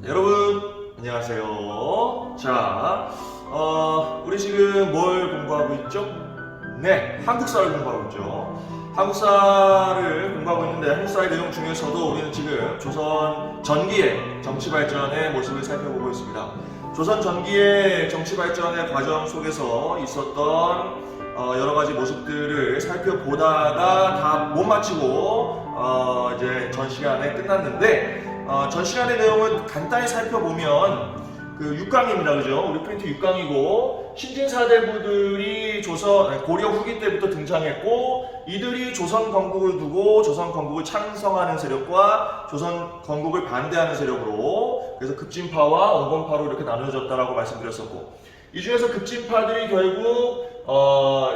여러분 안녕하세요. 자, 우리 지금 뭘 공부하고 있죠? 네, 한국사를 공부하고 있죠. 한국사를 공부하고 있는데 한국사의 내용 중에서도 우리는 지금 조선 전기의 정치 발전의 모습을 살펴보고 있습니다. 조선 전기의 정치 발전의 과정 속에서 있었던 여러 가지 모습들을 살펴보다가 다 못 마치고 이제 전 시간에 끝났는데 전 시간의 내용을 간단히 살펴보면 그 6강입니다. 그죠? 우리 프린트 6강이고 신진사대부들이 고려 후기 때부터 등장했고 이들이 조선 건국을 두고 조선 건국을 찬성하는 세력과 조선 건국을 반대하는 세력으로 그래서 급진파와 온건파로 이렇게 나누어졌다라고 말씀드렸었고 이 중에서 급진파들이 결국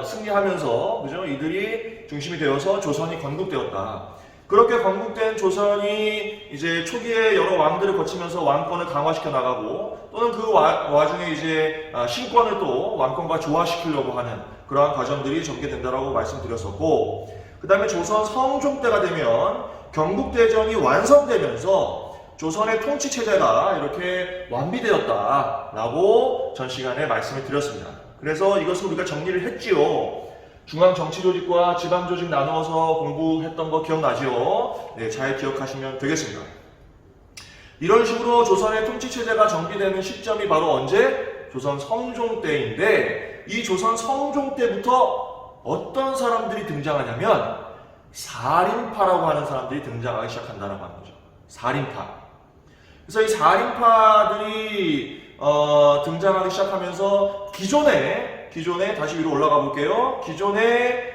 승리하면서 그죠? 이들이 중심이 되어서 조선이 건국되었다. 그렇게 건국된 조선이 이제 초기에 여러 왕들을 거치면서 왕권을 강화시켜 나가고 또는 그 와중에 이제 신권을 또 왕권과 조화시키려고 하는 그러한 과정들이 전개된다라고 말씀드렸었고 그 다음에 조선 성종 때가 되면 경국대전이 완성되면서 조선의 통치체제가 이렇게 완비되었다라고 전 시간에 말씀을 드렸습니다. 그래서 이것을 우리가 정리를 했지요. 중앙정치조직과 지방조직 나누어서 공부했던 거 기억나죠? 네, 잘 기억하시면 되겠습니다. 이런 식으로 조선의 통치체제가 정비되는 시점이 바로 언제? 조선 성종 때인데 이 조선 성종 때부터 어떤 사람들이 등장하냐면 살인파라고 하는 사람들이 등장하기 시작한다는 거죠. 살인파. 그래서 이 살인파들이 등장하기 시작하면서 기존에 다시 위로 올라가 볼게요. 기존에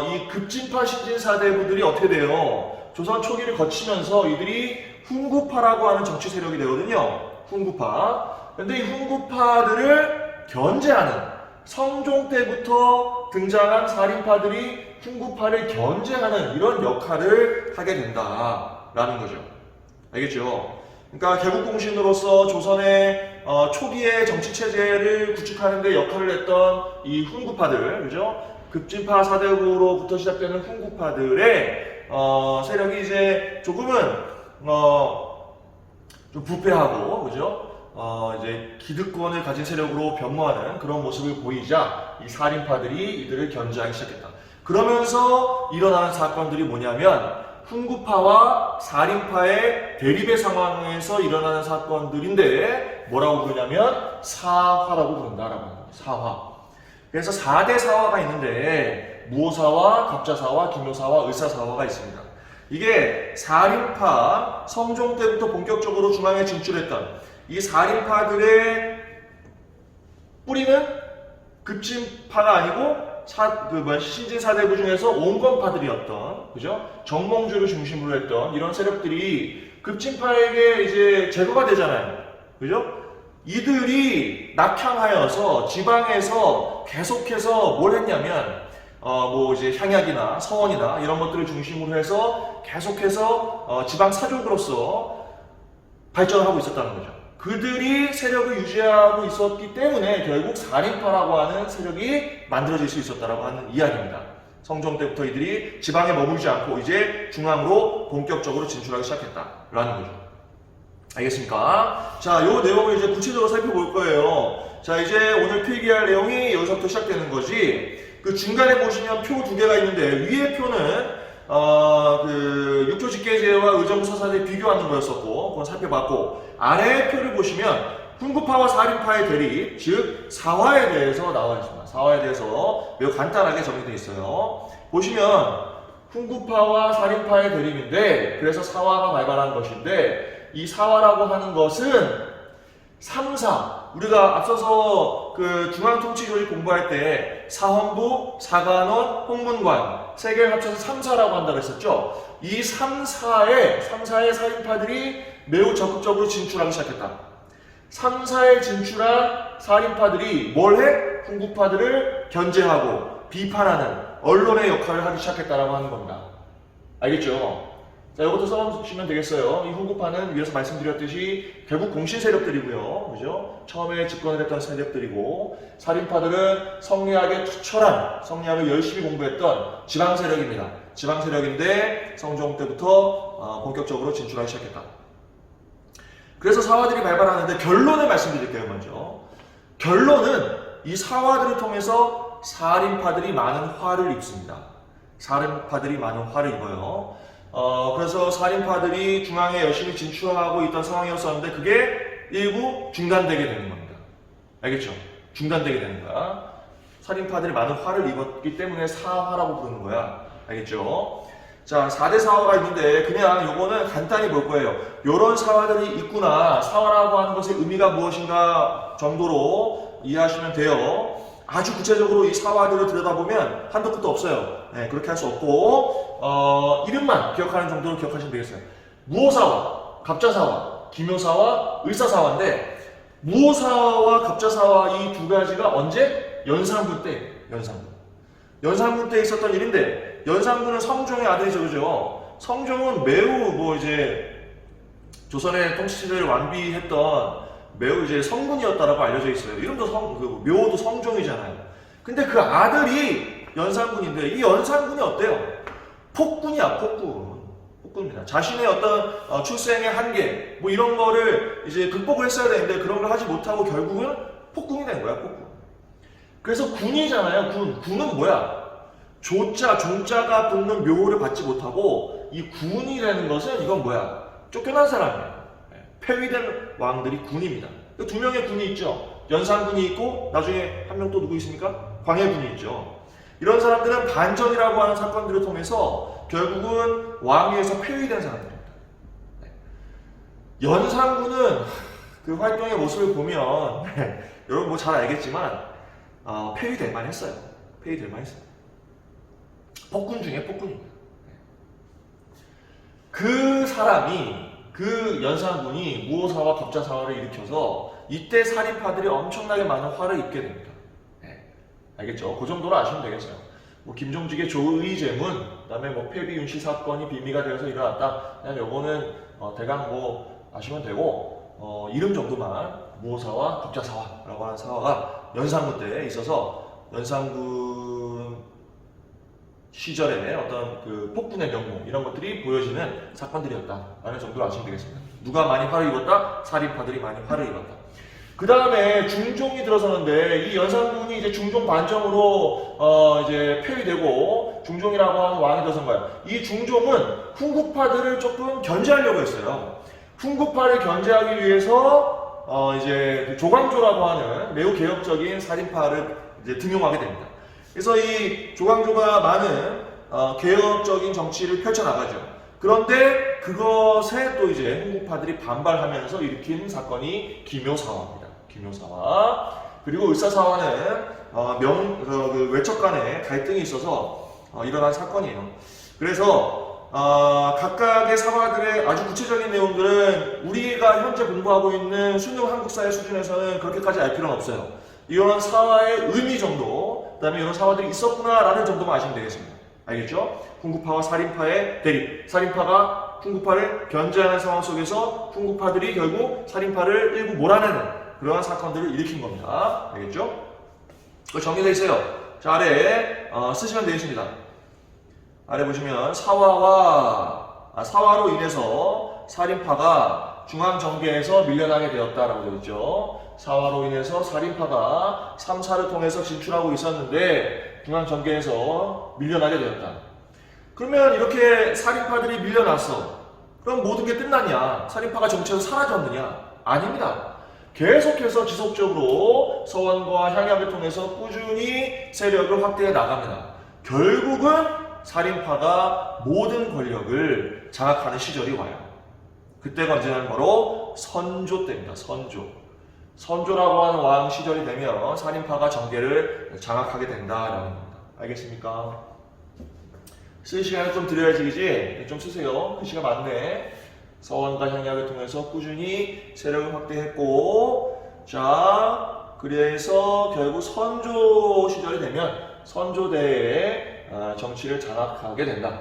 이 급진파 신진사대부들이 어떻게 돼요? 조선 초기를 거치면서 이들이 훈구파라고 하는 정치 세력이 되거든요. 훈구파. 근데 이 훈구파들을 견제하는 성종 때부터 등장한 살인파들이 훈구파를 견제하는 이런 역할을 하게 된다라는 거죠. 알겠죠? 그러니까 개국공신으로서 조선의 초기의 정치체제를 구축하는 데 역할을 했던 이 훈구파들, 그죠? 급진파 사대부로부터 시작되는 훈구파들의 세력이 이제 조금은 좀 부패하고, 그죠? 이제 기득권을 가진 세력으로 변모하는 그런 모습을 보이자 이 살인파들이 이들을 견제하기 시작했다. 그러면서 일어나는 사건들이 뭐냐면 훈구파와 살인파의 대립의 상황에서 일어나는 사건들인데 뭐라고 부르냐면 사화라고 부른다라고 합니다. 사화. 그래서 4대 사화가 있는데 무오사화, 갑자사화, 기묘사화, 을사사화가 있습니다. 이게 살인파 성종 때부터 본격적으로 중앙에 진출했던 이 살인파들의 뿌리는 급진파가 아니고 신진사대부 중에서 온건파들이었던, 그죠? 정몽주를 중심으로 했던 이런 세력들이 급진파에게 이제 제거가 되잖아요. 그죠? 이들이 낙향하여서 지방에서 계속해서 뭘 했냐면, 이제 향약이나 서원이나 이런 것들을 중심으로 해서 계속해서 지방 사족으로서 발전을 하고 있었다는 거죠. 그들이 세력을 유지하고 있었기 때문에 결국 살인파라고 하는 세력이 만들어질 수 있었다라고 하는 이야기입니다. 성종 때부터 이들이 지방에 머물지 않고 이제 중앙으로 본격적으로 진출하기 시작했다라는 거죠. 알겠습니까? 자, 이 내용을 이제 구체적으로 살펴볼 거예요. 자, 이제 오늘 필기할 내용이 여기서부터 시작되는 거지. 그 중간에 보시면 표 두 개가 있는데 위에 표는 육조 직계제와 의정부 서사를 비교하는 거였었고 그건 살펴봤고 아래의 표를 보시면 훈구파와 살인파의 대립 즉 사화에 대해서 나와 있습니다. 사화에 대해서 매우 간단하게 정리되어 있어요. 보시면 훈구파와 살인파의 대립인데 그래서 사화가 발발한 것인데 이 사화라고 하는 것은 3사 우리가 앞서서 그 중앙통치조직 공부할 때 사헌부, 사관원, 홍문관 세 개를 합쳐서 3사라고 한다고 했었죠. 이 3사의 살인파들이 매우 적극적으로 진출하기 시작했다. 3사에 진출한 살인파들이 뭘 해? 훈구파들을 견제하고 비판하는 언론의 역할을 하기 시작했다라고 하는 겁니다. 알겠죠? 자, 이것도 써보시면 되겠어요. 이 훈구파는 위에서 말씀드렸듯이 결국 공신 세력들이고요. 그죠? 처음에 집권을 했던 세력들이고, 살인파들은 성리학에 투철한, 성리학을 열심히 공부했던 지방 세력입니다. 지방 세력인데 성종 때부터 본격적으로 진출하기 시작했다. 그래서 사화들이 발발하는데 결론을 말씀드릴게요. 먼저 결론은 이 사화들을 통해서 살인파들이 많은 화를 입습니다. 살인파들이 많은 화를 입어요. 그래서 살인파들이 중앙에 열심히 진출하고 있던 상황이었었는데 그게 일부 중단되게 되는 겁니다. 알겠죠? 중단되게 되는 거야. 살인파들이 많은 화를 입었기 때문에 사화라고 부르는 거야. 알겠죠? 자, 4대 사화가 있는데 그냥 요거는 간단히 볼 거예요. 요런 사화들이 있구나. 사화라고 하는 것의 의미가 무엇인가 정도로 이해하시면 돼요. 아주 구체적으로 이 사화들을 들여다보면 한도 끝도 없어요. 네, 그렇게 할 수 없고 이름만 기억하는 정도로 기억하시면 되겠어요. 무호사화, 갑자사화, 기묘사화, 을사사화인데 무호사와 갑자사화 이 두 가지가 언제? 연산군 때. 연산군 때 있었던 일인데 연산군은 성종의 아들이죠. 그죠? 성종은 매우 이제 조선의 통치를 완비했던 매우 이제 성군이었다라고 알려져 있어요. 이름도 묘도 성종이잖아요. 근데 그 아들이 연산군인데 이 연산군이 어때요? 폭군이야, 폭군입니다. 자신의 어떤 출생의 한계 이런 거를 이제 극복을 했어야 되는데 그런 걸 하지 못하고 결국은 폭군이 된 거야, 폭군. 그래서 군이잖아요. 군은 뭐야? 조자, 종자가 붙는 묘를 받지 못하고 이 군이라는 것은 이건 뭐야? 쫓겨난 사람이에요. 폐위된 왕들이 군입니다. 두 명의 군이 있죠. 연산군이 있고 나중에 한 명 또 누구 있습니까? 광해군이 있죠. 이런 사람들은 반정이라고 하는 사건들을 통해서 결국은 왕위에서 폐위된 사람들입니다. 연산군은 그 활동의 모습을 보면 여러분 잘 알겠지만 폐위될 만했어요. 폭군 중에 폭군입니다. 그 사람이 그 연산군이 무호사와 갑자사화를 일으켜서 이때 살인파들이 엄청나게 많은 화를 입게 됩니다. 알겠죠? 그 정도로 아시면 되겠어요. 김종직의 조의제문, 그다음에 폐비윤씨 사건이 빌미가 되어서 일어났다. 그냥 요거는 대강 아시면 되고 이름 정도만 무호사와 갑자사화라고 하는 사화가 연산군 때에 있어서 연산군 시절에 어떤 그 폭군의 명목 이런 것들이 보여지는 사건들이었다라는 정도로 아시면 되겠습니다. 누가 많이 화를 입었다? 살인파들이 많이 화를 입었다. 그 다음에 중종이 들어서는데 이 연산군이 이제 중종 반정으로 이제 폐위되고 중종이라고 하는 왕이 들어선 거예요. 이 중종은 훈구파들을 조금 견제하려고 했어요. 훈구파를 견제하기 위해서 이제 조광조라고 하는 매우 개혁적인 살인파를 이제 등용하게 됩니다. 그래서 이 조광조가 많은 개혁적인 정치를 펼쳐나가죠. 그런데 그것에 또 이제 훈구파들이 반발하면서 일으킨 사건이 기묘사화입니다. 기묘사화. 그리고 을사사화는 그 외척 간에 갈등이 있어서 일어난 사건이에요. 그래서 각각의 사화들의 아주 구체적인 내용들은 우리가 현재 공부하고 있는 수능 한국사의 수준에서는 그렇게까지 알 필요는 없어요. 이런 사화의 의미 정도, 그 다음에 이런 사화들이 있었구나라는 정도만 아시면 되겠습니다. 알겠죠? 훈구파와 살인파의 대립. 살인파가 훈구파를 견제하는 상황 속에서 훈구파들이 결국 살인파를 일부 몰아내는 그러한 사건들을 일으킨 겁니다. 알겠죠? 정리되어 있어요. 자, 아래에 쓰시면 되겠습니다. 아래 보시면 사화로 인해서 살인파가 중앙정계에서 밀려나게 되었다라고 되어 있죠. 사화로 인해서 살인파가 3사를 통해서 진출하고 있었는데 중앙정계에서 밀려나게 되었다. 그러면 이렇게 살인파들이 밀려났어. 그럼 모든 게 끝났냐? 살인파가 정치에서 사라졌느냐? 아닙니다. 계속해서 지속적으로 서원과 향약을 통해서 꾸준히 세력을 확대해 나갑니다. 결국은 살인파가 모든 권력을 장악하는 시절이 와요. 그때가 언제냐면 바로 선조 때입니다. 선조라고 하는 왕 시절이 되면 살인파가 정계를 장악하게 된다라는 겁니다. 알겠습니까? 쓸 시간을 좀 드려야지. 좀 쓰세요. 글씨가 많네. 서원과 향약을 통해서 꾸준히 세력을 확대했고, 자, 그래서 결국 선조 시절이 되면 선조대의 정치를 장악하게 된다.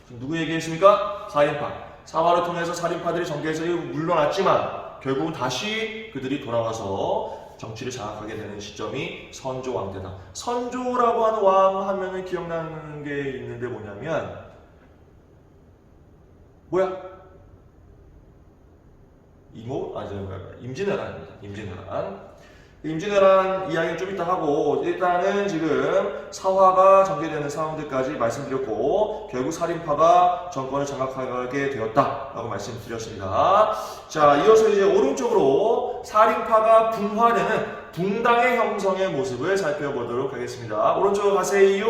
지금 누구 얘기했습니까? 살인파. 사화를 통해서 살인파들이 정계에서 물러났지만 결국은 다시 그들이 돌아와서 정치를 장악하게 되는 시점이 선조왕 때다. 선조라고 하는 왕 하면은 기억나는 게 있는데 뭐냐면 뭐야? 임진왜란입니다. 임진왜란 이야기는 좀 이따 하고, 일단은 지금 사화가 전개되는 상황들까지 말씀드렸고, 결국 살인파가 정권을 장악하게 되었다라고 말씀드렸습니다. 자, 이어서 이제 오른쪽으로 살인파가 분화되는 붕당의 형성의 모습을 살펴보도록 하겠습니다. 오른쪽으로 가세요.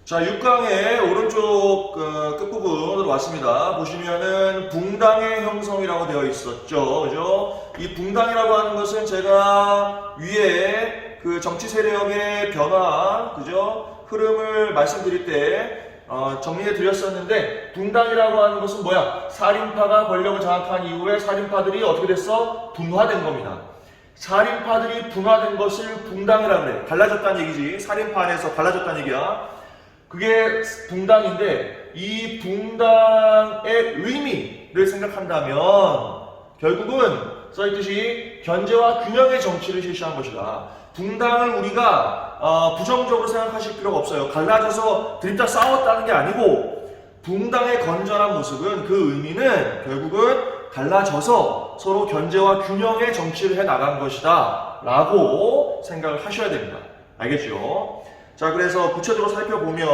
자, 6강의 오른쪽 끝부분으로 왔습니다. 보시면은 붕당의 형성이라고 되어 있었죠. 그죠? 이 붕당이라고 하는 것은 제가 위에 그 정치 세력의 변화, 그죠? 흐름을 말씀드릴 때 정리해 드렸었는데, 붕당이라고 하는 것은 뭐야? 살인파가 권력을 장악한 이후에 살인파들이 어떻게 됐어? 분화된 겁니다. 살인파들이 분화된 것을 붕당이라고 그래. 갈라졌다는 얘기지. 살인파 안에서 갈라졌다는 얘기야. 그게 붕당인데, 이 붕당의 의미를 생각한다면 결국은 써있듯이 견제와 균형의 정치를 실시한 것이다. 붕당을 우리가 부정적으로 생각하실 필요가 없어요. 갈라져서 들이다 싸웠다는 게 아니고, 붕당의 건전한 모습은 그 의미는 결국은 갈라져서 서로 견제와 균형의 정치를 해 나간 것이다 라고 생각을 하셔야 됩니다. 알겠죠? 자, 그래서 구체적으로 살펴보면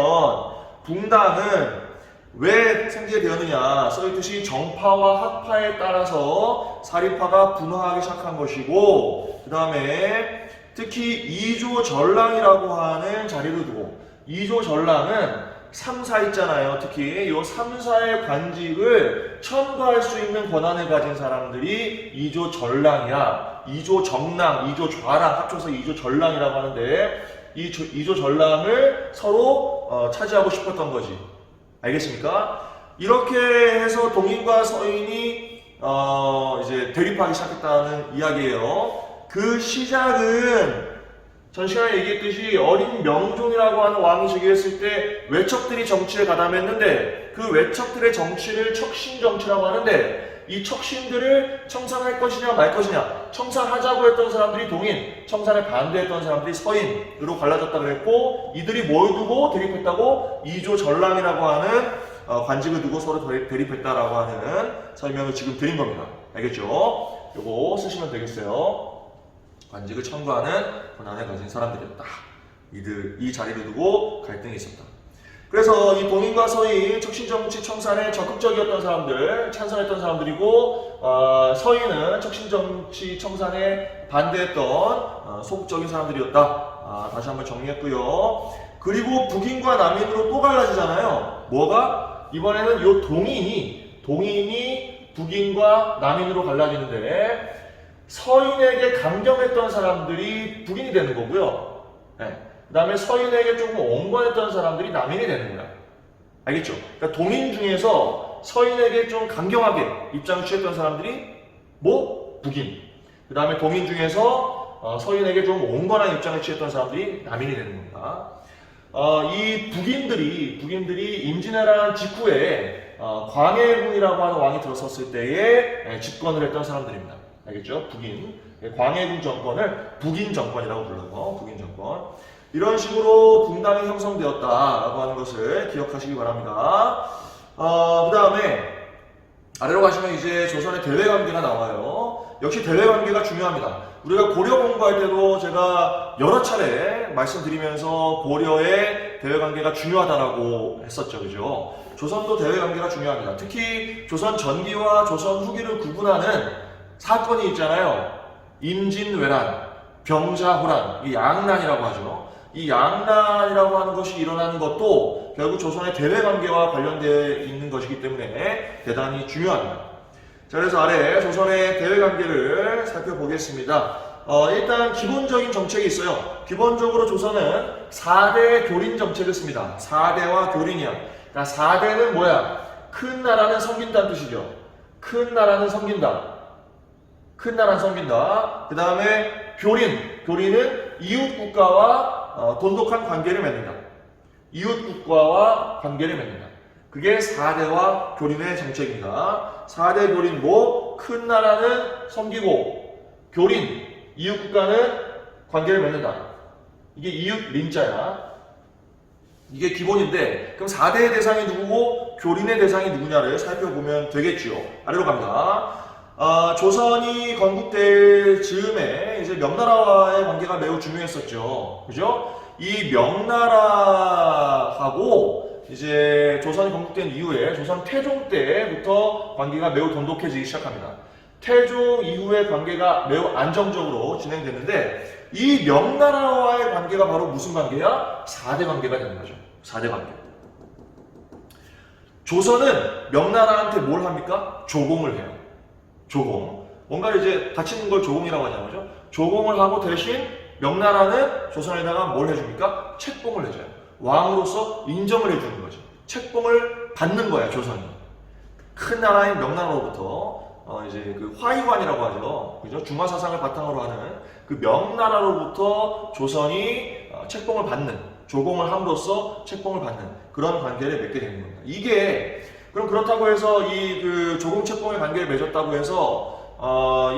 붕당은 왜 생기되었느냐, 써있듯이 정파와 학파에 따라서 살인파가 분화하기 시작한 것이고, 그 다음에 특히 이조전랑이라고 하는 자리를 두고, 이조전랑은 3사 있잖아요. 특히 이 3사의 관직을 천거할 수 있는 권한을 가진 사람들이 이조전랑이야. 이조정랑, 이조좌랑 합쳐서 이조전랑이라고 하는데, 이 이조전랑을 서로 차지하고 싶었던 거지. 알겠습니까? 이렇게 해서 동인과 서인이 이제 대립하기 시작했다는 이야기예요. 그 시작은 전 시간에 얘기했듯이 어린 명종이라고 하는 왕이 즉위했을 때 외척들이 정치에 가담했는데, 그 외척들의 정치를 척신정치라고 하는데, 이 척신들을 청산할 것이냐 말 것이냐, 청산하자고 했던 사람들이 동인, 청산에 반대했던 사람들이 서인으로 갈라졌다고 했고, 이들이 뭘 두고 대립했다고? 이조전랑이라고 하는 관직을 두고 서로 대립했다라고 하는 설명을 지금 드린 겁니다. 알겠죠? 요거 쓰시면 되겠어요. 관직을 청구하는 권한을 가진 사람들이었다. 이 자리를 두고 갈등이 있었다. 그래서 이 동인과 서인, 척신정치 청산에 적극적이었던 사람들, 찬성했던 사람들이고, 서인은 척신정치 청산에 반대했던 소극적인 사람들이었다. 다시 한번 정리했고요. 그리고 북인과 남인으로 또 갈라지잖아요. 뭐가? 이번에는 이 동인이 북인과 남인으로 갈라지는데, 서인에게 강경했던 사람들이 북인이 되는 거고요. 네. 그 다음에 서인에게 조금 온건했던 사람들이 남인이 되는 거야. 알겠죠? 그러니까 동인 중에서 서인에게 좀 강경하게 입장을 취했던 사람들이 북인. 그 다음에 동인 중에서 서인에게 좀 온건한 입장을 취했던 사람들이 남인이 되는 겁니다. 이 북인들이 임진왜란 직후에 광해군이라고 하는 왕이 들어섰을 때에 집권을 했던 사람들입니다. 알겠죠? 광해군 정권을 북인 정권이라고 불러요. 북인 정권. 이런 식으로 붕당이 형성되었다라고 하는 것을 기억하시기 바랍니다. 그 다음에 아래로 가시면 이제 조선의 대외관계가 나와요. 역시 대외관계가 중요합니다. 우리가 고려 공부할 때도 제가 여러 차례 말씀드리면서 고려의 대외관계가 중요하다라고 했었죠. 그죠? 조선도 대외관계가 중요합니다. 특히 조선 전기와 조선 후기를 구분하는 사건이 있잖아요. 임진왜란, 병자호란, 이 양난이라고 하죠. 이 양난이라고 하는 것이 일어나는 것도 결국 조선의 대외관계와 관련되어 있는 것이기 때문에 대단히 중요합니다. 자, 그래서 아래 조선의 대외관계를 살펴보겠습니다. 일단 기본적인 정책이 있어요. 기본적으로 조선은 4대 교린 정책을 씁니다. 4대와 교린이야. 그러니까 4대는 뭐야? 큰 나라는 섬긴다는 뜻이죠. 큰 나라는 섬긴다. 큰 나라는 섬긴다. 그 다음에 교린은 이웃 국가와 돈독한 관계를 맺는다. 이웃 국가와 관계를 맺는다. 그게 4대와 교린의 정책입니다. 4대 교린 큰 나라는 섬기고, 교린, 이웃 국가는 관계를 맺는다. 이게 이웃 린자야. 이게 기본인데 그럼 4대의 대상이 누구고 교린의 대상이 누구냐를 살펴보면 되겠죠. 아래로 갑니다. 조선이 건국될 즈음에 이제 명나라와의 관계가 매우 중요했었죠. 그죠? 이 명나라하고 이제 조선이 건국된 이후에 조선 태종 때부터 관계가 매우 돈독해지기 시작합니다. 태종 이후의 관계가 매우 안정적으로 진행됐는데 이 명나라와의 관계가 바로 무슨 관계야? 4대 관계가 되는 거죠. 4대 관계. 조선은 명나라한테 뭘 합니까? 조공을 해요. 조공. 뭔가 이제 닫히는 걸 조공이라고 하잖아요. 그죠? 조공을 하고 대신 명나라는 조선에다가 뭘 해줍니까? 책봉을 해줘요. 왕으로서 인정을 해주는 거죠. 책봉을 받는 거야, 조선이. 큰 나라인 명나라로부터 이제 그 화의관이라고 하죠. 그죠? 중화 사상을 바탕으로 하는 그 명나라로부터 조선이 책봉을 받는, 조공을 함으로써 책봉을 받는 그런 관계를 맺게 되는 겁니다. 이게 그럼 그렇다고 해서 이 그 조공 책봉의 관계를 맺었다고 해서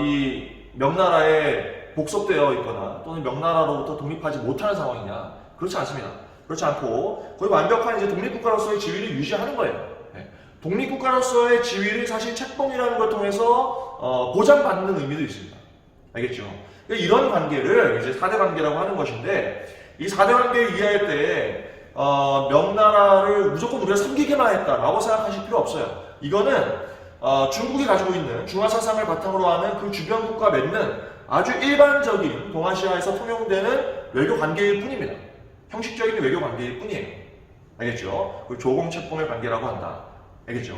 이 명나라에 복속되어 있거나 또는 명나라로부터 독립하지 못하는 상황이냐? 그렇지 않습니다. 그렇지 않고 거의 완벽한 이제 독립국가로서의 지위를 유지하는 거예요. 네. 독립국가로서의 지위를 사실 책봉이라는 걸 통해서 보장받는 의미도 있습니다. 알겠죠? 이런 관계를 이제 4대 관계라고 하는 것인데 이 4대 관계를 이해할 때 명나라를 무조건 우리가 섬기기만 했다라고 생각하실 필요 없어요. 이거는 중국이 가지고 있는 중화 사상을 바탕으로 하는 그 주변 국가 맺는 아주 일반적인 동아시아에서 통용되는 외교 관계일 뿐입니다. 형식적인 외교 관계일 뿐이에요. 알겠죠? 그 조공 책봉의 관계라고 한다. 알겠죠?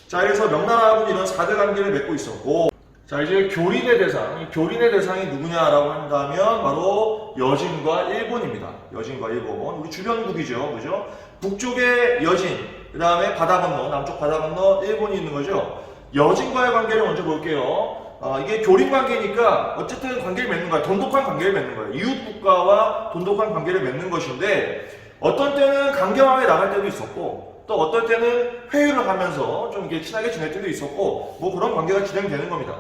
자, 그래서 명나라하고는 이런 4대 관계를 맺고 있었고, 자, 이제 교린의 대상. 이 교린의 대상이 누구냐라고 한다면 바로 여진과 일본입니다. 여진과 일본. 우리 주변국이죠. 그죠? 북쪽에 여진, 그 다음에 바다 건너, 남쪽 바다 건너 일본이 있는 거죠. 여진과의 관계를 먼저 볼게요. 이게 교린 관계니까 어쨌든 관계를 맺는 거야. 돈독한 관계를 맺는 거예요. 이웃 국가와 돈독한 관계를 맺는 것인데 어떤 때는 강경하게 나갈 때도 있었고 또 어떨 때는 회유를 하면서 좀 이렇게 친하게 지낼 때도 있었고 뭐 그런 관계가 진행되는 겁니다.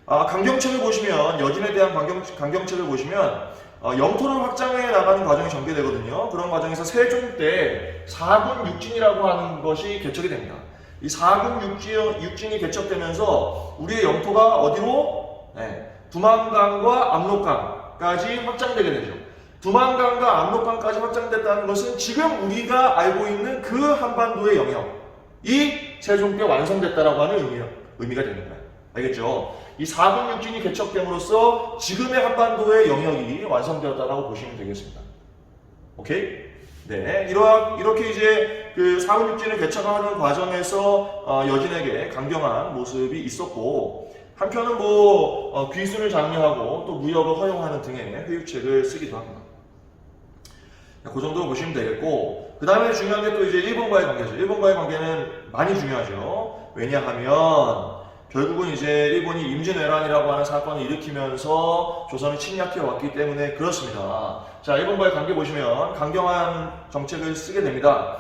강경책을 보시면 여진에 대한 강경책을 보시면 영토를 확장해 나가는 과정이 전개되거든요. 그런 과정에서 세종 때 4군 육진이라고 하는 것이 개척이 됩니다. 이 4군 육진이 개척되면서 우리의 영토가 어디로? 네, 두만강과 압록강까지 확장되게 되죠. 두만강과 압록강까지 확장됐다는 것은 지금 우리가 알고 있는 그 한반도의 영역이 세종 때 완성됐다라고 하는 의미가 됩니다. 알겠죠? 이 4군 육진이 개척됨으로써 지금의 한반도의 영역이 완성되었다라고 보시면 되겠습니다. 오케이? 네, 이렇게 이제 그 4군 육진을 개척하는 과정에서 여진에게 강경한 모습이 있었고 한편은 뭐 귀순을 장려하고 또 무역을 허용하는 등의 회유책을 쓰기도 합니다. 그 정도로 보시면 되겠고 그 다음에 중요한 게 또 이제 일본과의 관계죠. 일본과의 관계는 많이 중요하죠. 왜냐하면 결국은 이제 일본이 임진왜란이라고 하는 사건을 일으키면서 조선을 침략해 왔기 때문에 그렇습니다. 자, 일본과의 관계 보시면 강경한 정책을 쓰게 됩니다.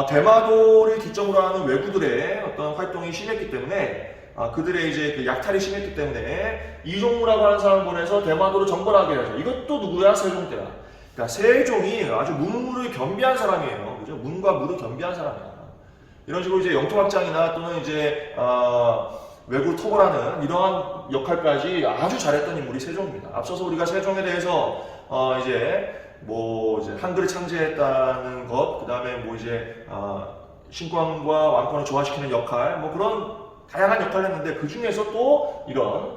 대마도를 기점으로 하는 외구들의 어떤 활동이 심했기 때문에 그들의 이제 그 약탈이 심했기 때문에 이종무라고 하는 사람을 보내서 대마도를 정벌하게 하죠. 이것도 누구야? 세종 때야. 그러니까 세종이 아주 문무를 겸비한 사람이에요. 그죠? 문과 무를 겸비한 사람이야. 이런 식으로 이제 영토 확장이나 또는 이제 외구를 토벌하는 이러한 역할까지 아주 잘했던 인물이 세종입니다. 앞서서 우리가 세종에 대해서 이제 한글을 창제했다는 것, 그 다음에 뭐 이제 신권과 왕권을 조화시키는 역할, 뭐 그런 다양한 역할을 했는데 그 중에서 또 이런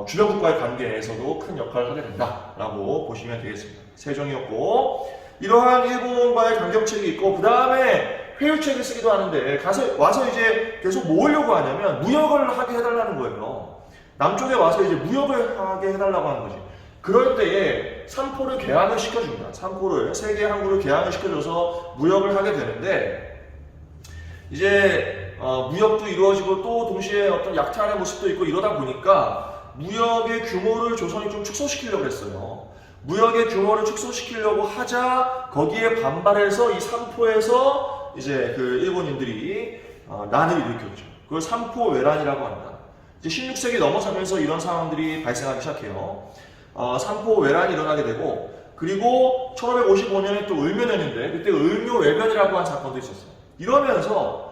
주변국과의 관계에서도 큰 역할을 하게 된다라고 보시면 되겠습니다. 세종이었고 이러한 일본과의 강경책이 있고 그 다음에 회유책을 쓰기도 하는데 와서 이제 계속 뭐 하려고 하냐면 무역을 하게 해달라는 거예요. 남쪽에 와서 이제 무역을 하게 해달라고 하는 거지. 그럴 때에 삼포를 개항을 시켜줍니다. 세 개의 항구를 개항을 시켜줘서 무역을 하게 되는데 이제 무역도 이루어지고 또 동시에 어떤 약탈의 모습도 있고 이러다 보니까 무역의 규모를 조선이 좀 축소시키려고 했어요. 무역의 규모를 축소시키려고 하자 거기에 반발해서 이 삼포에서 이제 그 일본인들이 난을 일으켰죠. 그걸 삼포외란이라고 합니다. 이제 16세기 넘어서면서 이런 상황들이 발생하기 시작해요. 삼포외란이 일어나게 되고 그리고 1555년에 또 을묘년인데 그때 을묘외변이라고 한 사건도 있었어요. 이러면서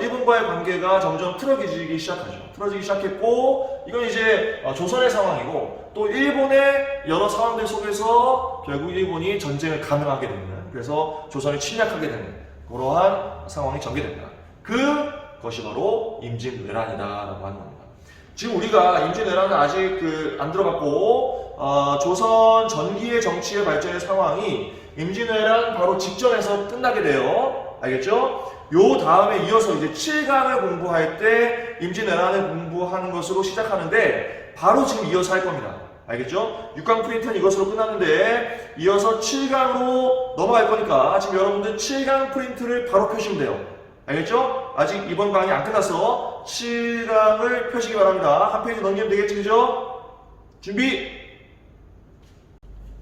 일본과의 관계가 점점 틀어지기 시작하죠. 틀어지기 시작했고 이건 이제 조선의 상황이고 또 일본의 여러 상황들 속에서 결국 일본이 전쟁을 감행하게 되는, 그래서 조선을 침략하게 되는 그러한 상황이 전개됩니다. 그것이 바로 임진왜란이다라고 하는 겁니다. 지금 우리가 임진왜란은 아직 안 들어갔고 조선 전기의 정치의 발전의 상황이 임진왜란 바로 직전에서 끝나게 돼요. 알겠죠? 요 다음에 이어서 이제 7강을 공부할 때 임진왜란을 공부하는 것으로 시작하는데 바로 지금 이어서 할 겁니다. 알겠죠? 6강 프린트는 이것으로 끝났는데 이어서 7강으로 넘어갈 거니까 지금 여러분들 7강 프린트를 바로 펴시면 돼요. 알겠죠? 아직 이번 강의 안 끝났어. 7강을 펴시기 바랍니다. 한 페이지 넘기면 되겠지, 그죠? 준비!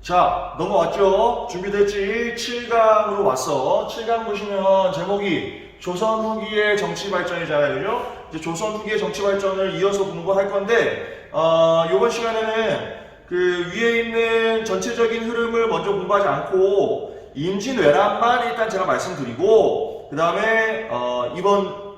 자, 넘어왔죠? 준비됐지? 7강으로 왔어. 7강 보시면 제목이 조선 후기의 정치 발전이잖아요, 그죠? 이제 조선 후기의 정치 발전을 이어서 공부할 건데, 이번 시간에는 위에 있는 전체적인 흐름을 먼저 공부하지 않고, 임진왜란만 일단 제가 말씀드리고, 그 다음에, 이번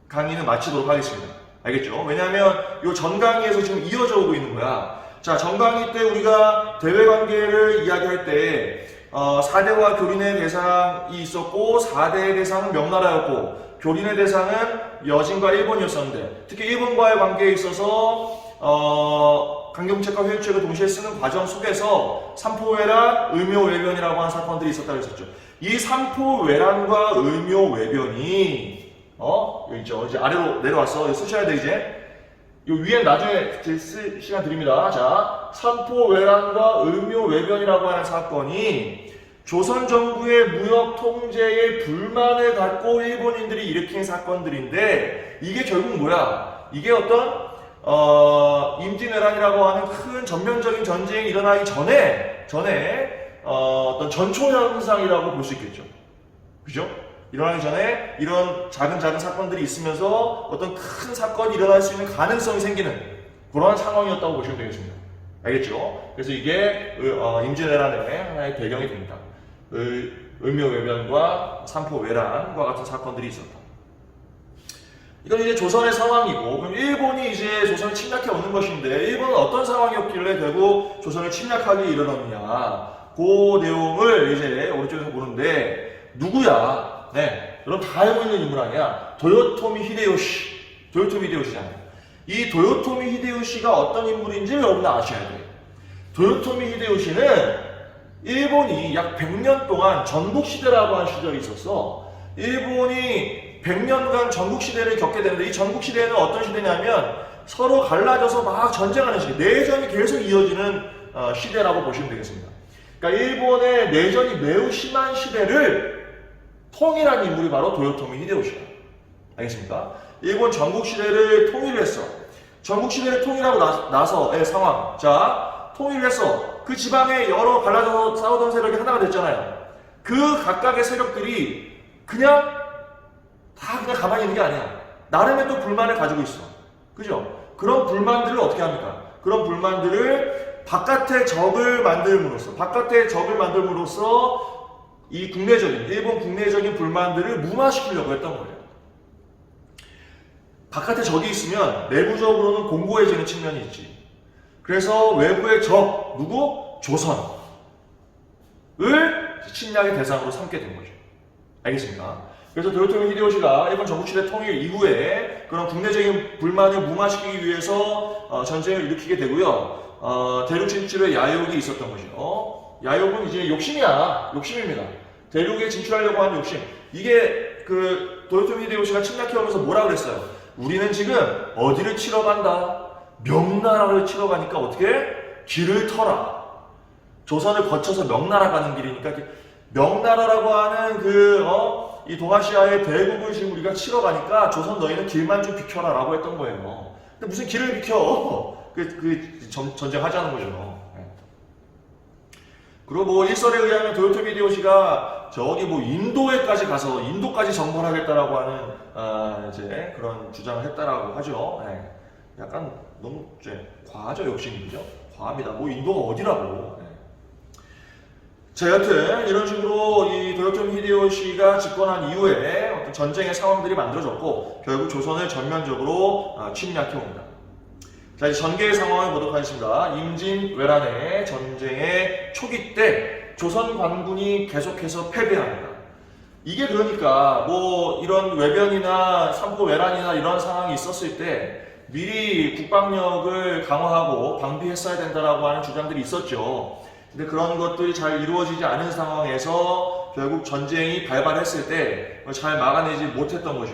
강의는 마치도록 하겠습니다. 알겠죠? 왜냐하면 이 전 강의에서 지금 이어져 오고 있는 거야. 자, 전 강의 때 우리가 대외관계를 이야기할 때 4대와 교린의 대상이 있었고 4대의 대상은 명나라였고 교린의 대상은 여진과 일본이었었는데 특히 일본과의 관계에 있어서 강경책과 회유책을 동시에 쓰는 과정 속에서 삼포외란, 을묘외변이라고 하는 사건들이 있었다고 했었죠. 이 삼포외란과 을묘외변이 여기 있죠. 이제 아래로 내려왔어. 이거 쓰셔야 돼 이제. 요 위엔 나중에 쓸 시간 드립니다. 자, 삼포외란과 을묘외변이라고 하는 사건이 조선 정부의 무역 통제에 불만을 갖고 일본인들이 일으킨 사건들인데 이게 결국 뭐야? 이게 어떤 임진왜란이라고 하는 큰 전면적인 전쟁이 일어나기 전에 어떤 전초 현상이라고 볼 수 있겠죠. 그죠? 일어나기 전에 이런 작은 사건들이 있으면서 어떤 큰 사건이 일어날 수 있는 가능성이 생기는 그런 상황이었다고 보시면 되겠습니다. 알겠죠? 그래서 이게 임진왜란의 하나의 배경이 됩니다. 을묘외변과 삼포외란과 같은 사건들이 있었다. 이건 이제 조선의 상황이고, 그럼 일본이 이제 조선을 침략해 오는 것인데, 일본은 어떤 상황이었길래 결국 조선을 침략하기 이르렀느냐. 그 내용을 이제 오른쪽에서 보는데, 누구야? 네, 여러분 다 알고 있는 인물 아니야? 도요토미 히데요시잖아요. 이 도요토미 히데요시가 어떤 인물인지 여러분 아셔야 돼요. 도요토미 히데요시는 일본이 약 100년 동안 전국시대라고 하는 시절이 있었어. 일본이 100년간 전국시대를 겪게 되는데 이 전국시대는 어떤 시대냐면 서로 갈라져서 막 전쟁하는 시대, 내전이 계속 이어지는 시대라고 보시면 되겠습니다. 그러니까 일본의 내전이 매우 심한 시대를 통일한 인물이 바로 도요토미 히데요시야. 알겠습니까? 일본 전국시대를 통일했어. 전국시대를 통일하고 나서의 상황. 자, 통일했어. 그 지방에 여러 갈라져서 싸우던 세력이 하나가 됐잖아요. 그 각각의 세력들이 그냥 가만히 있는 게 아니야. 나름의 또 불만을 가지고 있어. 그죠? 그런 불만들을 어떻게 합니까? 그런 불만들을 바깥의 적을 만들므로써 이 일본 국내적인 불만들을 무마시키려고 했던 거예요. 바깥에 적이 있으면 내부적으로는 공고해지는 측면이 있지. 그래서 외부의 적, 누구? 조선을 침략의 대상으로 삼게 된 거죠. 알겠습니까? 그래서 도요토미 히데요시가 일본 전국시대 통일 이후에 그런 국내적인 불만을 무마시키기 위해서 전쟁을 일으키게 되고요. 대륙 진출의 야욕이 있었던 거죠. 야욕은 이제 욕심입니다. 대륙에 진출하려고 하는 욕심. 이게 도요토미 히데요시가 침략해오면서 뭐라 그랬어요? 우리는 지금 어디를 치러 간다? 명나라를 치러 가니까 어떻게? 길을 터라. 조선을 거쳐서 명나라 가는 길이니까 명나라라고 하는 이 동아시아의 대국을 지금 우리가 치러 가니까 조선 너희는 길만 좀 비켜라 라고 했던 거예요. 근데 무슨 길을 비켜? 전쟁하자는 거죠. 그리고 뭐 일설에 의하면 도요토미 히데요시가 저기 뭐 인도에까지 가서 인도까지 정벌하겠다라고 하는 이제 그런 주장을 했다라고 하죠. 약간 너무 이제 과하죠, 욕심이죠. 과합니다. 뭐 인도가 어디라고. 자, 여튼 이런 식으로 이 도요토미 히데요시가 집권한 이후에 어떤 전쟁의 상황들이 만들어졌고 결국 조선을 전면적으로 침략해 옵니다. 자, 이제 전개의 상황을 보도록 하겠습니다. 임진왜란의 전쟁의 초기 때 조선 관군이 계속해서 패배합니다. 이게 그러니까 뭐 이런 외변이나 삼포외란이나 이런 상황이 있었을 때 미리 국방력을 강화하고 방비했어야 된다라고 하는 주장들이 있었죠. 근데 그런 것들이 잘 이루어지지 않은 상황에서 결국 전쟁이 발발했을 때 잘 막아내지 못했던 거죠.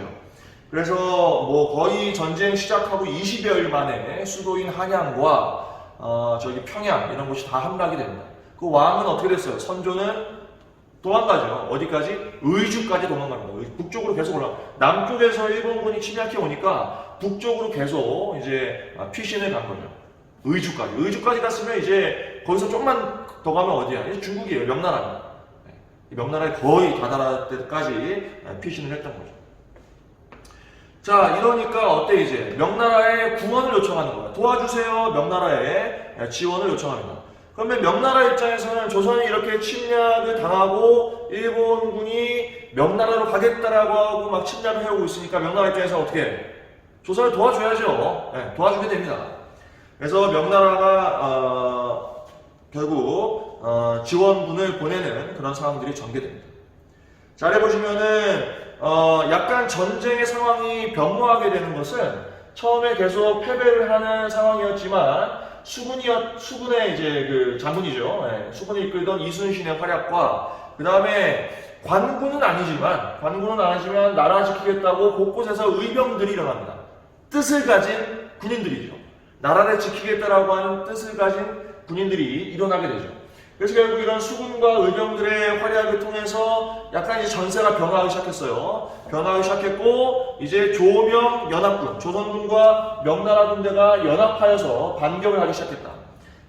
그래서 뭐 거의 전쟁 시작하고 20여일 만에 수도인 한양과 저기 평양 이런 곳이 다 함락이 됩니다. 그 왕은 어떻게 됐어요? 선조는 도망가죠. 어디까지? 의주까지 도망갑니다. 북쪽으로 계속 올라. 남쪽에서 일본군이 침략해 오니까 북쪽으로 계속 이제 피신을 간 거죠. 의주까지. 의주까지 갔으면 이제 거기서 조금만 더 가면 어디야? 이제 중국이에요. 명나라입니다. 명나라에 거의 다다를 때까지 피신을 했던 거죠. 자, 이러니까 어때 이제? 명나라에 구원을 요청하는 거야. 도와주세요. 명나라에 지원을 요청합니다. 그러면 명나라 입장에서는 조선이 이렇게 침략을 당하고 일본군이 명나라로 가겠다라고 하고 막 침략을 해오고 있으니까 명나라 입장에서 어떻게 해? 조선을 도와줘야죠. 네, 도와주게 됩니다. 그래서 명나라가 결국 지원군을 보내는 그런 상황들이 전개됩니다. 자, 아래 보시면은 약간 전쟁의 상황이 변모하게 되는 것은 처음에 계속 패배를 하는 상황이었지만 수군의 이제 그 장군이죠. 네, 수군이 이끌던 이순신의 활약과 그 다음에 관군은 아니지만 나라 지키겠다고 곳곳에서 의병들이 일어납니다. 뜻을 가진 군인들이죠. 나라를 지키겠다라고 하는 뜻을 가진 군인들이 일어나게 되죠. 그래서 결국 이런 수군과 의병들의 활약을 통해서 약간 이제 전세가 변화하기 시작했어요. 변화하기 시작했고 이제 조명 연합군, 조선군과 명나라 군대가 연합하여서 반격을 하기 시작했다.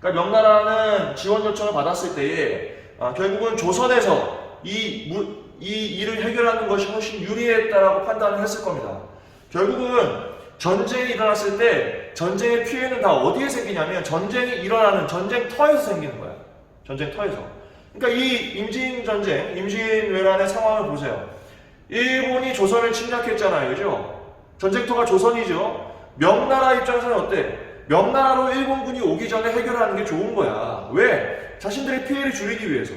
그러니까 명나라는 지원 요청을 받았을 때에 결국은 조선에서 이 일을 해결하는 것이 훨씬 유리했다라고 판단을 했을 겁니다. 결국은 전쟁이 일어났을 때 전쟁의 피해는 다 어디에 생기냐면 전쟁이 일어나는 전쟁터에서 생기는 거야. 전쟁터에서. 그러니까 이 임진전쟁, 임진왜란의 상황을 보세요. 일본이 조선을 침략했잖아요. 그죠? 전쟁터가 조선이죠. 명나라 입장에서는 어때? 명나라로 일본군이 오기 전에 해결하는 게 좋은 거야. 왜? 자신들의 피해를 줄이기 위해서.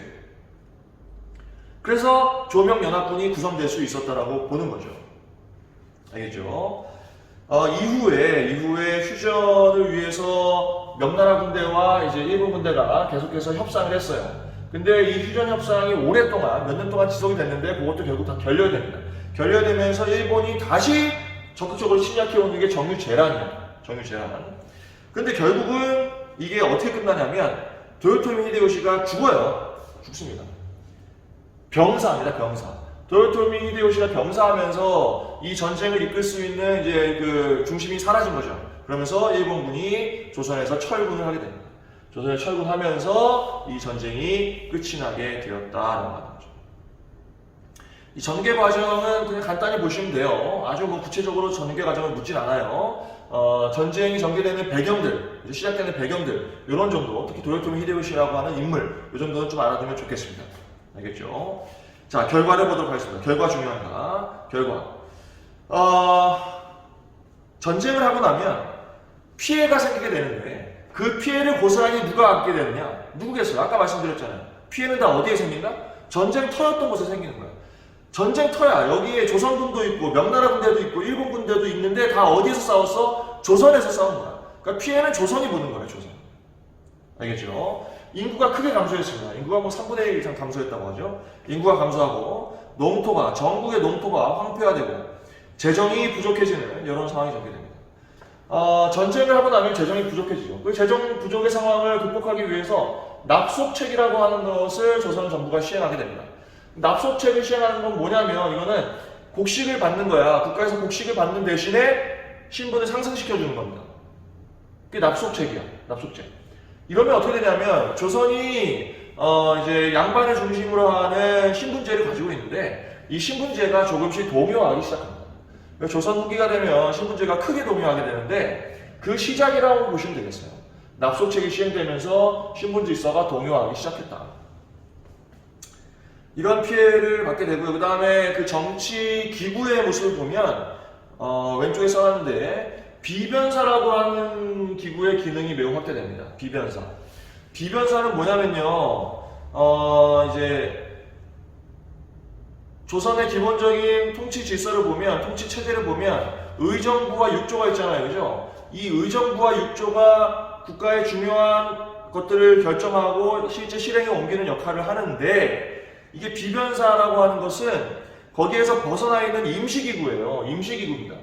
그래서 조명연합군이 구성될 수 있었다라고 보는 거죠. 알겠죠? 이후에 휴전을 위해서 명나라 군대와 이제 일본 군대가 계속해서 협상을 했어요. 근데 이 휴전 협상이 오랫동안, 몇 년 동안 지속이 됐는데 그것도 결국 다 결렬됩니다. 결렬되면서 일본이 다시 적극적으로 침략해오는 게 정유재란이에요. 정유재란. 근데 결국은 이게 어떻게 끝나냐면 도요토미 히데요시가 죽어요. 죽습니다. 병사입니다. 병사. 도요토미 히데요시가 병사하면서 이 전쟁을 이끌 수 있는 이제 그 중심이 사라진 거죠. 그러면서 일본군이 조선에서 철군을 하게 됩니다. 조선에 철군하면서 이 전쟁이 끝이 나게 되었다라고 하는 거죠. 이 전개 과정은 그냥 간단히 보시면 돼요. 아주 뭐 구체적으로 전개 과정을 묻진 않아요. 전쟁이 전개되는 배경들, 시작되는 배경들, 이런 정도, 특히 도요토미 히데요시라고 하는 인물, 이 정도는 좀 알아두면 좋겠습니다. 알겠죠? 자, 결과를 보도록 하겠습니다. 결과 중요합니다. 결과. 전쟁을 하고 나면 피해가 생기게 되는데 그 피해를 고스란히 누가 안게 되느냐? 누구겠어요? 아까 말씀드렸잖아요. 피해는 다 어디에 생긴다? 전쟁터였던 곳에 생기는 거예요. 전쟁터야. 여기에 조선군도 있고 명나라 군대도 있고 일본 군대도 있는데 다 어디에서 싸웠어? 조선에서 싸운 거야. 그러니까 피해는 조선이 보는 거예요. 조선. 알겠죠? 인구가 크게 감소했습니다. 인구가 뭐 3분의 1 이상 감소했다고 하죠. 인구가 감소하고 농토가, 전국의 농토가 황폐화되고 재정이 부족해지는 이런 상황이 전개됩니다. 전쟁을 하고 나면 재정이 부족해지죠. 그 재정 부족의 상황을 극복하기 위해서 납속책이라고 하는 것을 조선 정부가 시행하게 됩니다. 납속책을 시행하는 건 뭐냐면 이거는 곡식을 받는 거야. 국가에서 곡식을 받는 대신에 신분을 상승시켜주는 겁니다. 그게 납속책이야. 납속책. 이러면 어떻게 되냐면 조선이 이제 양반을 중심으로 하는 신분제를 가지고 있는데 이 신분제가 조금씩 동요하기 시작합니다. 조선 후기가 되면 신분제가 크게 동요하게 되는데 그 시작이라고 보시면 되겠어요. 납속책이 시행되면서 신분질서가 동요하기 시작했다. 이런 피해를 받게 되고요. 그 다음에 그 정치 기구의 모습을 보면 왼쪽에 써놨는데 비변사라고 하는 기구의 기능이 매우 확대됩니다. 비변사. 비변사는 뭐냐면요. 이제 조선의 기본적인 통치 질서를 보면, 통치 체제를 보면 의정부와 육조가 있잖아요. 그죠? 이 의정부와 육조가 국가의 중요한 것들을 결정하고 실제 실행에 옮기는 역할을 하는데, 이게 비변사라고 하는 것은 거기에서 벗어나 있는 임시기구예요. 임시기구입니다.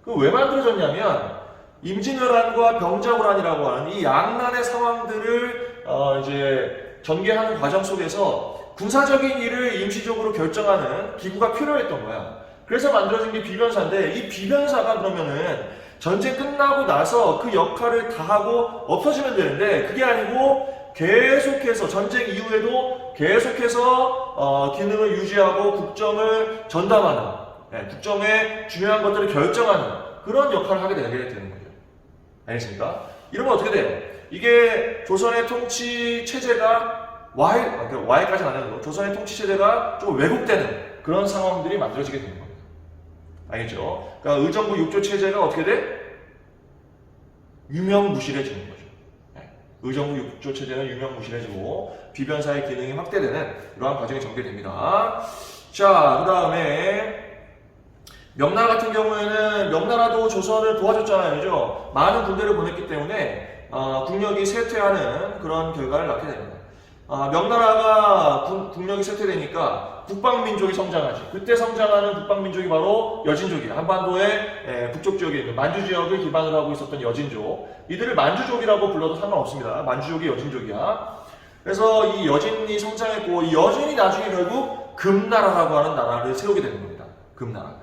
그럼 왜 만들어졌냐면 임진왜란과 병자호란이라고 하는 이 양난의 상황들을 이제 전개하는 과정 속에서 군사적인 일을 임시적으로 결정하는 기구가 필요했던 거야. 그래서 만들어진 게 비변사인데, 이 비변사가 그러면은 전쟁 끝나고 나서 그 역할을 다 하고 없어지면 되는데, 그게 아니고 계속해서 전쟁 이후에도 계속해서 기능을 유지하고 국정을 전담하는, 국정의 중요한 것들을 결정하는 그런 역할을 하게 되는 거죠. 알겠습니까? 이러면 어떻게 돼요? 이게 조선의 통치 체제가 Y까지는 안 해도 조선의 통치 체제가 좀 왜곡되는 그런 상황들이 만들어지게 되는 겁니다. 알겠죠? 그러니까 의정부 육조 체제가 어떻게 돼? 유명무실해지는 거죠. 의정부 육조 체제는 유명무실해지고 비변사의 기능이 확대되는 이러한 과정이 전개됩니다. 자, 그 다음에 명나라 같은 경우에는 명나라도 조선을 도와줬잖아요. 그죠? 많은 군대를 보냈기 때문에 국력이 쇠퇴하는 그런 결과를 낳게 됩니다. 명나라가 국력이 쇠퇴되니까 북방민족이 성장하지. 그때 성장하는 북방민족이 바로 여진족이에요. 한반도의 북쪽 지역에 있는 만주 지역을 기반으로 하고 있었던 여진족. 이들을 만주족이라고 불러도 상관없습니다. 만주족이 여진족이야. 그래서 이 여진이 성장했고, 이 여진이 나중에 결국 금나라라고 하는 나라를 세우게 되는 겁니다. 금나라.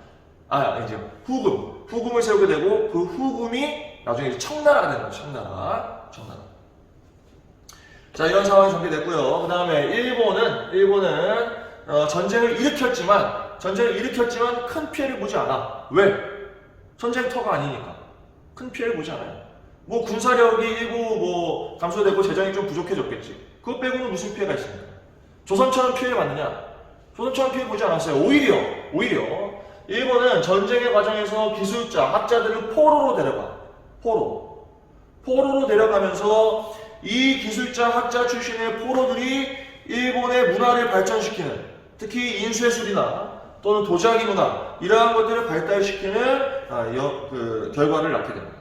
이제 후금을 세우게 되고, 그 후금이 나중에 이제 청나라가 되는 거죠. 청나라. 자, 이런 상황이 전개됐고요. 그 다음에 일본은 전쟁을 일으켰지만 큰 피해를 보지 않아. 왜? 전쟁터가 아니니까. 큰 피해를 보지 않아요. 뭐 군사력이 일부 감소되고 재정이 좀 부족해졌겠지. 그것 빼고는 무슨 피해가 있습니까? 조선처럼 피해를 받느냐? 조선처럼 피해 보지 않았어요. 오히려 일본은 전쟁의 과정에서 기술자, 학자들을 포로로 데려가. 포로로 데려가면서 이 기술자, 학자 출신의 포로들이 일본의 문화를 발전시키는, 특히 인쇄술이나 또는 도자기 문화, 이러한 것들을 발달시키는 결과를 낳게 됩니다.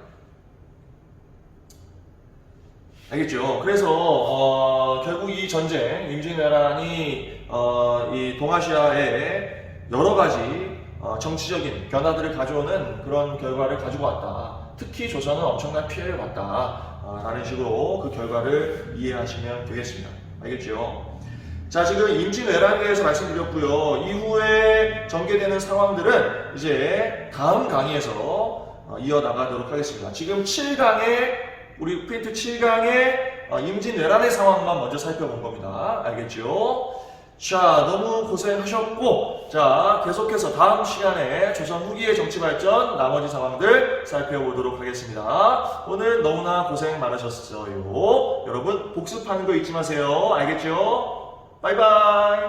알겠죠? 그래서 결국 이 전쟁, 임진왜란이 이 동아시아에 여러 가지 정치적인 변화들을 가져오는 그런 결과를 가지고 왔다. 특히 조선은 엄청난 피해를 봤다. 라는 식으로 그 결과를 이해하시면 되겠습니다. 알겠죠? 자, 지금 임진왜란에 대해서 말씀드렸고요. 이후에 전개되는 상황들은 이제 다음 강의에서 이어나가도록 하겠습니다. 지금 7강에, 우리 프린트 7강에 임진왜란의 상황만 먼저 살펴본 겁니다. 알겠죠? 자, 너무 고생하셨고, 자, 계속해서 다음 시간에 조선 후기의 정치 발전, 나머지 상황들 살펴보도록 하겠습니다. 오늘 너무나 고생 많으셨어요. 여러분, 복습하는 거 잊지 마세요. 알겠죠? 바이바이.